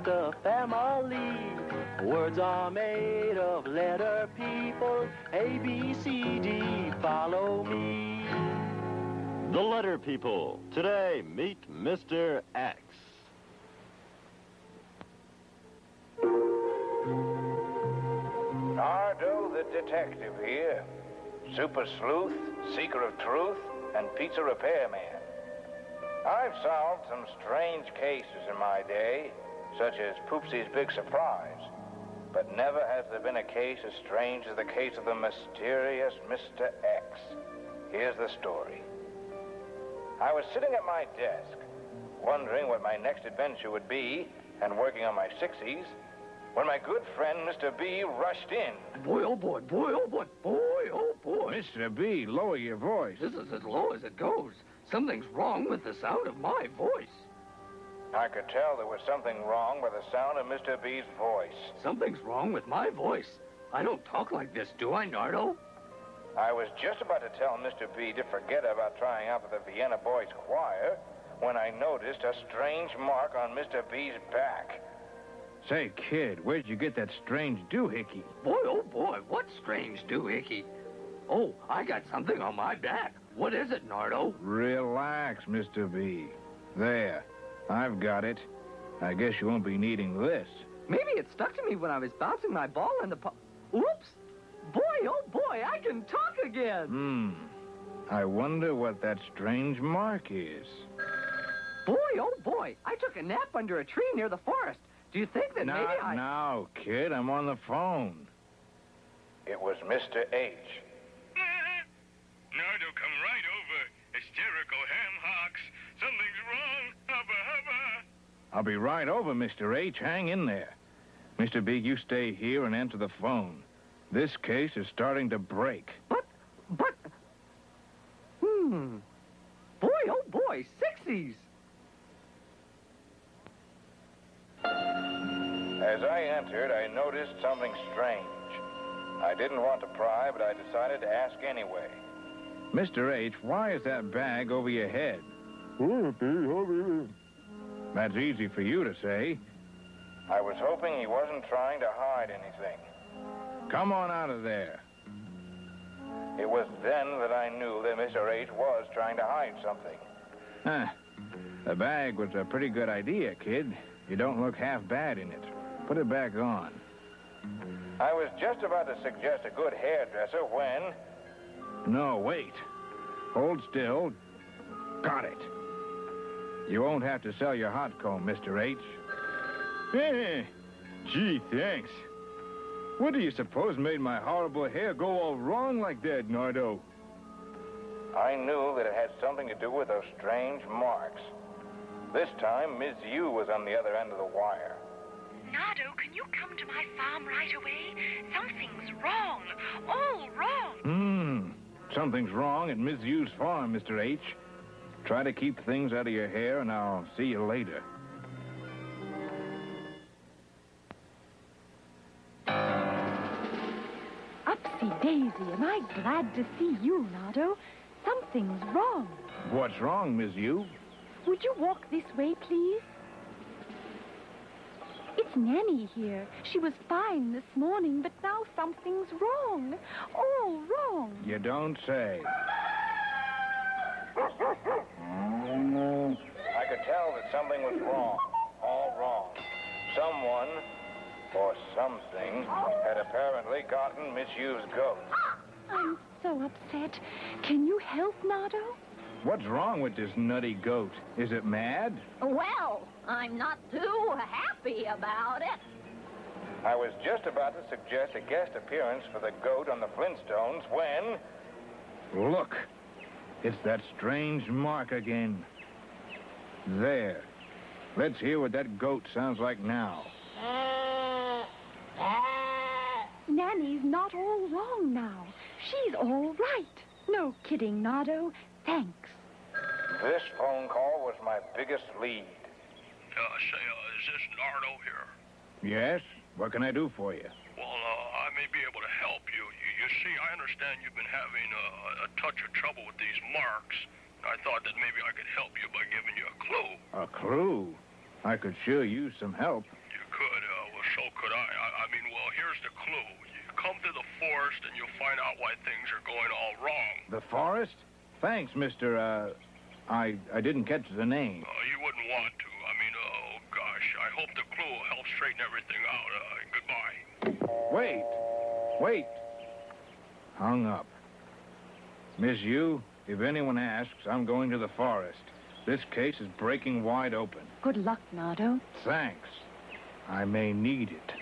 with the family. Words are made of letter people. A, B, C, D, follow me. The Letter People. Today, meet Mr. X. Nardo the detective here. Super sleuth, seeker of truth, and pizza repairman. I've solved some strange cases in my day, such as Poopsie's Big Surprise. But never has there been a case as strange as the case of the mysterious Mr. X. Here's the story. I was sitting at my desk, wondering what my next adventure would be, and working on my sixies, when my good friend Mr. B rushed in. Boy, oh boy, boy, oh boy, boy, oh boy. Mr. B, lower your voice. This is as low as it goes. Something's wrong with the sound of my voice. I could tell there was something wrong with the sound of Mr. B's voice. Something's wrong with my voice. I don't talk like this, do I, Nardo? I was just about to tell Mr. B to forget about trying out for the Vienna Boys Choir when I noticed a strange mark on Mr. B's back. Say, kid, where'd you get that strange doohickey? Boy, oh boy, what strange doohickey. Oh, I got something on my back. What is it, Nardo? Relax, Mr. B. There, I've got it. I guess you won't be needing this. Maybe it stuck to me when I was bouncing my ball in the Oops! Boy, oh boy, I can talk again! I wonder what that strange mark is. Boy, oh boy, I took a nap under a tree near the forest. Do you think that maybe I... Now, kid, I'm on the phone. It was Mr. H. Nardo, come right over. Hysterical ham hocks. Something's wrong. Hubba, hubba. I'll be right over, Mr. H. Hang in there. Mr. B, you stay here and answer the phone. This case is starting to break. But... Boy, oh boy, sixies! As I entered, I noticed something strange. I didn't want to pry, but I decided to ask anyway. Mr. H., why is that bag over your head? That's easy for you to say. I was hoping he wasn't trying to hide anything. Come on out of there. It was then that I knew that Mr. H was trying to hide something. The bag was a pretty good idea, kid. You don't look half bad in it. Put it back on. I was just about to suggest a good hairdresser when... No, wait. Hold still. Got it. You won't have to sell your hot comb, Mr. H. Hey, gee, thanks. What do you suppose made my horrible hair go all wrong like that, Nardo? I knew that it had something to do with those strange marks. This time, Ms. Yu was on the other end of the wire. Nardo, can you come to my farm right away? Something's wrong. All wrong. Something's wrong at Ms. Yu's farm, Mr. H. Try to keep things out of your hair, and I'll see you later. Upsy daisy, am I glad to see you, Nardo. Something's wrong. What's wrong, Ms. Yu? Would you walk this way, please? It's Nanny here. She was fine this morning, but now something's wrong. All wrong. You don't say. I could tell that something was wrong. All wrong. Someone, or something, had apparently gotten Miss Yu's goat. I'm so upset. Can you help, Nardo? What's wrong with this nutty goat? Is it mad? Well, I'm not too happy about it. I was just about to suggest a guest appearance for the goat on the Flintstones when... Look, it's that strange mark again. There. Let's hear what that goat sounds like now. Nanny's not all wrong now. She's all right. No kidding, Nardo. Thanks. This phone call was my biggest lead. Is this Nardo here? Yes? What can I do for you? Well, I may be able to help you. You see, I understand you've been having a touch of trouble with these marks. I thought that maybe I could help you by giving you a clue. A clue? I could sure use some help. You clue. You come to the forest and you'll find out why things are going all wrong. The forest? Thanks, Mr. I didn't catch the name. You wouldn't want to. I mean, oh, gosh. I hope the clue will help straighten everything out. Goodbye. Wait. Hung up. Miss Yu, if anyone asks, I'm going to the forest. This case is breaking wide open. Good luck, Nardo. Thanks. I may need it.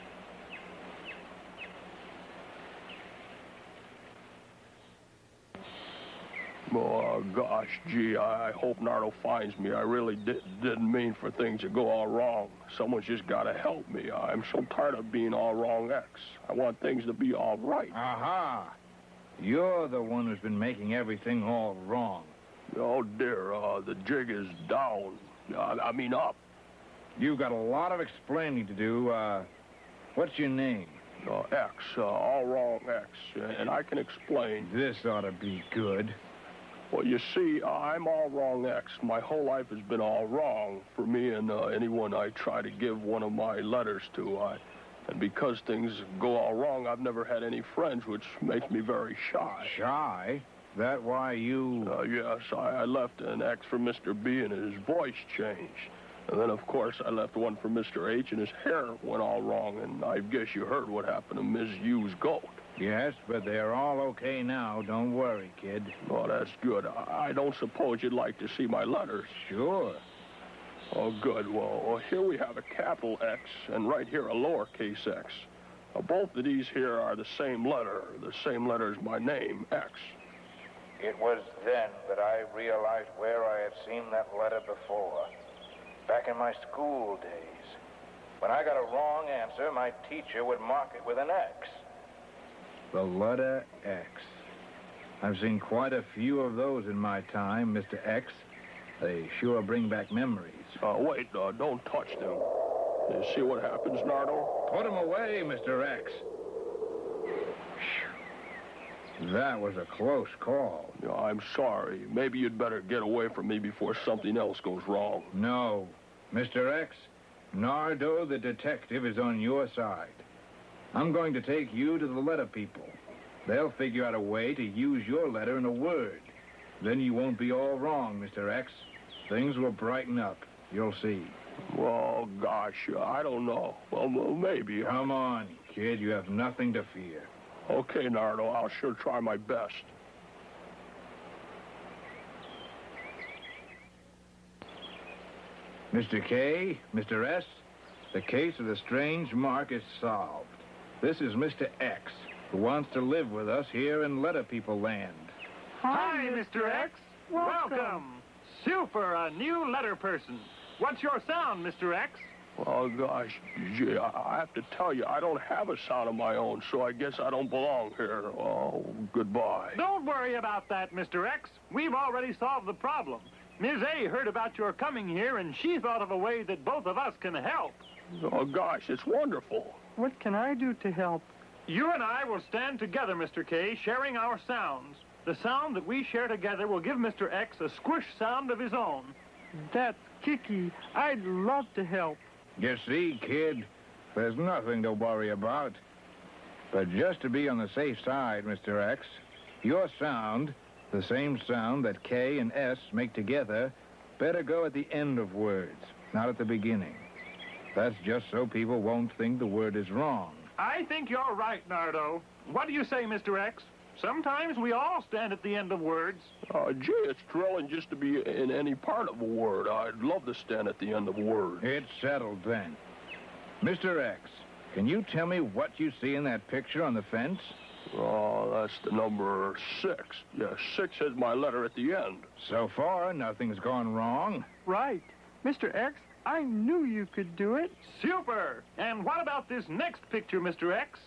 Oh, gosh, gee, I hope Nardo finds me. I really didn't mean for things to go all wrong. Someone's just got to help me. I'm so tired of being all wrong X. I want things to be all right. Aha! You're the one who's been making everything all wrong. Oh, dear, the jig is down. I mean up. You've got a lot of explaining to do. What's your name? X, all wrong X, and I can explain. This ought to be good. Well, you see, I'm all wrong X. My whole life has been all wrong for me and anyone I try to give one of my letters to. And because things go all wrong, I've never had any friends, which makes me very shy. Shy? That why you... Yes, I left an X for Mr. B and his voice changed. And then, of course, I left one for Mr. H and his hair went all wrong. And I guess you heard what happened to Ms. Yu's goat. Yes, but they're all okay now. Don't worry, kid. Oh, that's good. I don't suppose you'd like to see my letters. Sure. Oh, good. Well, here we have a capital X, and right here a lowercase x. Both of these here are the same letter as my name, X. It was then that I realized where I had seen that letter before. Back in my school days. When I got a wrong answer, my teacher would mark it with an X. The letter X. I've seen quite a few of those in my time, Mr. X. They sure bring back memories. Wait, don't touch them. You see what happens, Nardo? Put them away, Mr. X. That was a close call. I'm sorry. Maybe you'd better get away from me before something else goes wrong. No. Mr. X, Nardo the detective is on your side. I'm going to take you to the letter people. They'll figure out a way to use your letter in a word. Then you won't be all wrong, Mr. X. Things will brighten up. You'll see. Well, gosh, I don't know. Well, maybe. Come on, kid. You have nothing to fear. Okay, Nardo. I'll sure try my best. Mr. K, Mr. S, the case of the strange mark is solved. This is Mr. X, who wants to live with us here in Letter People Land. Hi, Mr. X. Welcome. Super, a new letter person. What's your sound, Mr. X? Oh, gosh, gee, I have to tell you, I don't have a sound of my own, so I guess I don't belong here. Oh, goodbye. Don't worry about that, Mr. X. We've already solved the problem. Ms. A heard about your coming here, and she thought of a way that both of us can help. Oh, gosh, it's wonderful. What can I do to help? You and I will stand together, Mr. K, sharing our sounds. The sound that we share together will give Mr. X a squish sound of his own. That's kicky. I'd love to help. You see, kid, there's nothing to worry about. But just to be on the safe side, Mr. X, your sound, the same sound that K and S make together, better go at the end of words, not at the beginning. That's just so people won't think the word is wrong. I think you're right, Nardo. What do you say, Mr. X? Sometimes we all stand at the end of words. Gee, it's thrilling just to be in any part of a word. I'd love to stand at the end of a word. It's settled then. Mr. X, can you tell me what you see in that picture on the fence? Oh, that's the number 6. Yeah, 6 has my letter at the end. So far, nothing's gone wrong. Right. Mr. X, I knew you could do it. Super! And what about this next picture, Mr. X?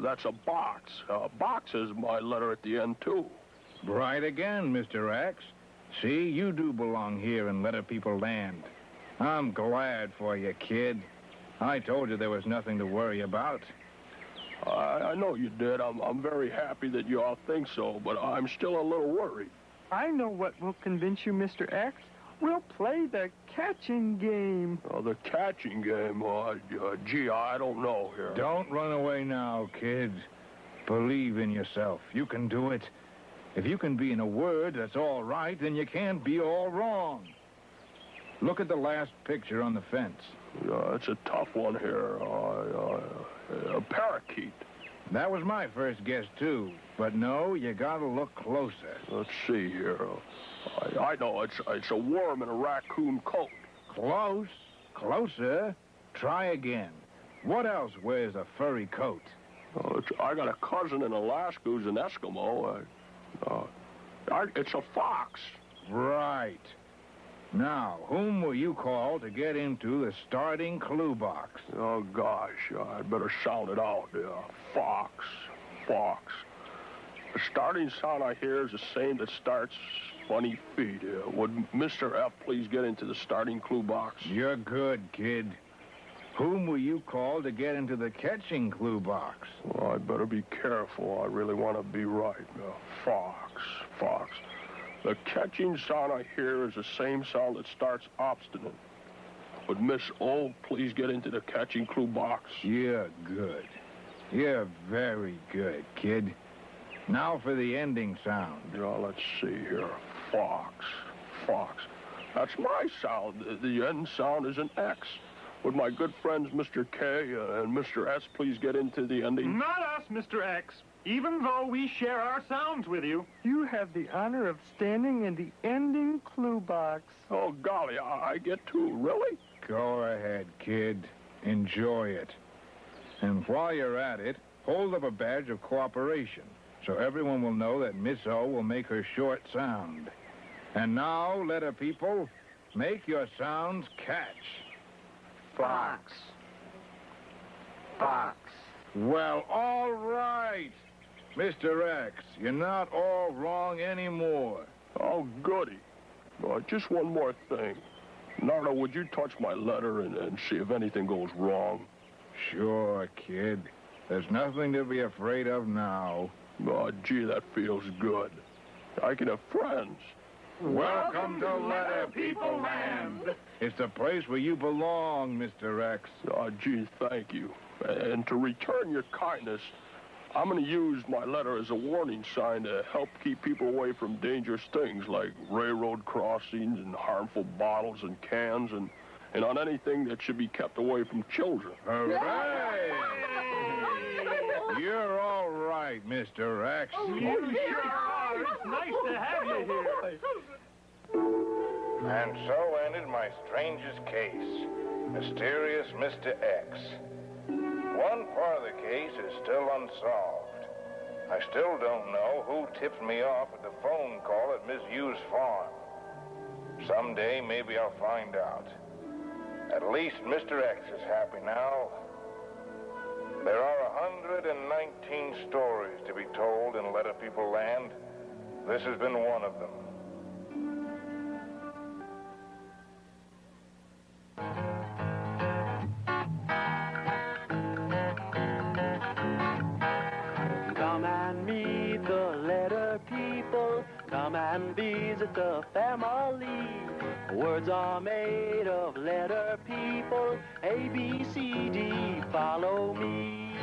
That's a box. A box has my letter at the end, too. Right again, Mr. X. See, you do belong here in Letter People Land. I'm glad for you, kid. I told you there was nothing to worry about. I know you did. I'm very happy that you all think so, but I'm still a little worried. I know what will convince you, Mr. X. We'll play the catching game. Oh, the catching game. Gee, I don't know here. Don't run away now, kid. Believe in yourself. You can do it. If you can be in a word that's all right, then you can't be all wrong. Look at the last picture on the fence. It's a tough one here. A parakeet. That was my first guess, too. But no, you gotta look closer. Let's see here. I know it's a worm in a raccoon coat. Close. Closer. Try again. What else wears a furry coat? I got a cousin in Alaska who's an Eskimo. It's a fox. Right. Now, whom will you call to get into the starting clue box? Oh, gosh, I'd better sound it out. Fox. The starting sound I hear is the same that starts funny feet. Would Mr. F please get into the starting clue box? You're good, kid. Whom will you call to get into the catching clue box? Well, I'd better be careful. I really want to be right. Fox. The catching sound I hear is the same sound that starts obstinate. Would Miss O please get into the catching clue box? You're good. You're very good, kid. Now for the ending sound. Let's see here. Fox. That's my sound. The end sound is an X. Would my good friends Mr. K and Mr. S please get into the ending? Not us, Mr. X. Even though we share our sounds with you. You have the honor of standing in the ending clue box. Oh, golly, I get to, really? Go ahead, kid. Enjoy it. And while you're at it, hold up a badge of cooperation so everyone will know that Miss O will make her short sound. And now, letter people, make your sounds catch. Fox. Well, all right. Mr. X, you're not all wrong anymore. Oh, goody. Just one more thing. Nardo, would you touch my letter and see if anything goes wrong? Sure, kid. There's nothing to be afraid of now. Oh, gee, that feels good. I can have friends. Welcome to Letter People Land. It's the place where you belong, Mr. X. Oh, gee, thank you. And to return your kindness, I'm going to use my letter as a warning sign to help keep people away from dangerous things like railroad crossings and harmful bottles and cans and on anything that should be kept away from children. Hooray! You're all right, Mr. X. You sure are. It's nice to have you here. And so ended my strangest case, Mysterious Mr. X. One part of the case is still unsolved. I still don't know who tipped me off at the phone call at Miss Hughes' farm. Someday, maybe I'll find out. At least Mr. X is happy now. There are 119 stories to be told in Letter People Land. This has been one of them. Come and meet the letter people. Come and visit the family. Words are made of letter people. A, B, C, D, follow me.